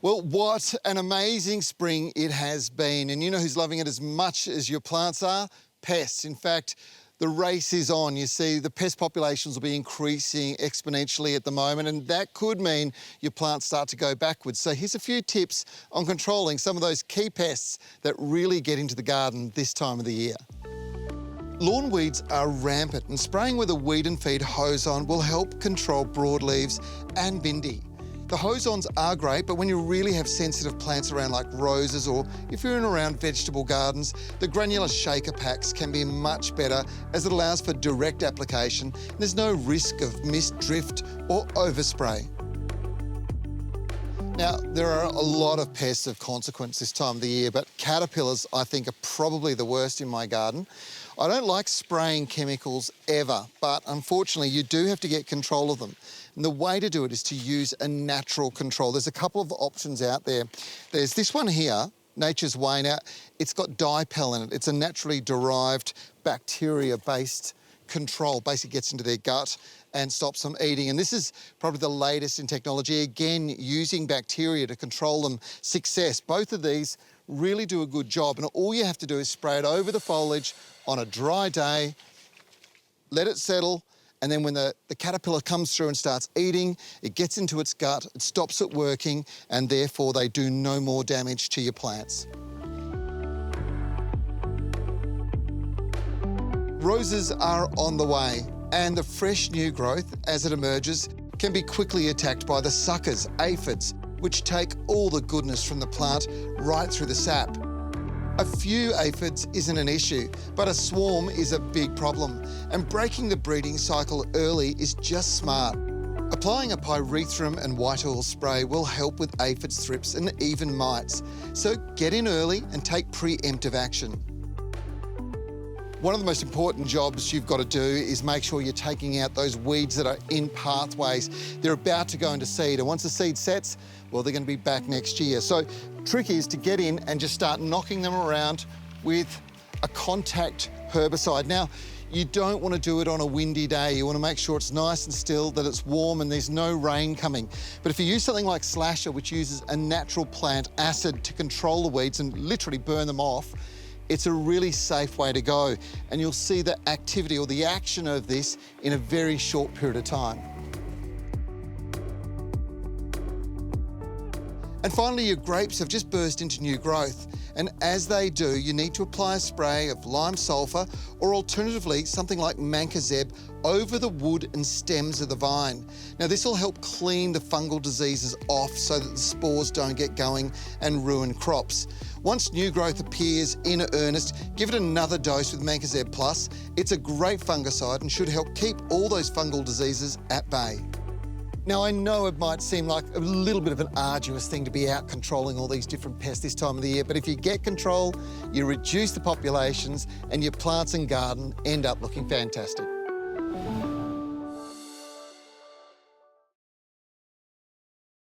Well, what an amazing spring it has been. And you know who's loving it as much as your plants are? Pests. In fact, the race is on. You see, the pest populations will be increasing exponentially at the moment, and that could mean your plants start to go backwards. So here's a few tips on controlling some of those key pests that really get into the garden this time of the year. Lawn weeds are rampant, and spraying with a weed and feed hose-on will help control broadleaves and bindi. The hose-ons are great, but when you really have sensitive plants around like roses, or if you're in around vegetable gardens, the granular shaker packs can be much better as it allows for direct application and there's no risk of mist drift or overspray. Now, there are a lot of pests of consequence this time of the year, but caterpillars, I think, are probably the worst in my garden. I don't like spraying chemicals ever, but unfortunately, you do have to get control of them. And the way to do it is to use a natural control. There's a couple of options out there. There's this one here, Nature's Way. Now, it's got dipel in it. It's a naturally derived bacteria-based control. Basically gets into their gut and stops them eating. And this is probably the latest in technology. Again, using bacteria to control them. Success. Both of these really do a good job. And all you have to do is spray it over the foliage on a dry day, let it settle, and then when the caterpillar comes through and starts eating, it gets into its gut, it stops it working, and therefore they do no more damage to your plants. Roses are on the way, and the fresh new growth, as it emerges, can be quickly attacked by the suckers, aphids, which take all the goodness from the plant right through the sap. A few aphids isn't an issue, but a swarm is a big problem, and breaking the breeding cycle early is just smart. Applying a pyrethrum and white oil spray will help with aphids, thrips and even mites, so get in early and take preemptive action. One of the most important jobs you've got to do is make sure you're taking out those weeds that are in pathways. They're about to go into seed, and once the seed sets, well, they're going to be back next year. So trick is to get in and just start knocking them around with a contact herbicide. Now, you don't want to do it on a windy day. You want to make sure it's nice and still, that it's warm and there's no rain coming. But if you use something like Slasher, which uses a natural plant acid to control the weeds and literally burn them off, it's a really safe way to go. And you'll see the activity or the action of this in a very short period of time. And finally, your grapes have just burst into new growth. And as they do, you need to apply a spray of lime sulphur or alternatively something like mancozeb over the wood and stems of the vine. Now, this will help clean the fungal diseases off so that the spores don't get going and ruin crops. Once new growth appears in earnest, give it another dose with mancozeb Plus. It's a great fungicide and should help keep all those fungal diseases at bay. Now, I know it might seem like a little bit of an arduous thing to be out controlling all these different pests this time of the year, but if you get control, you reduce the populations and your plants and garden end up looking fantastic.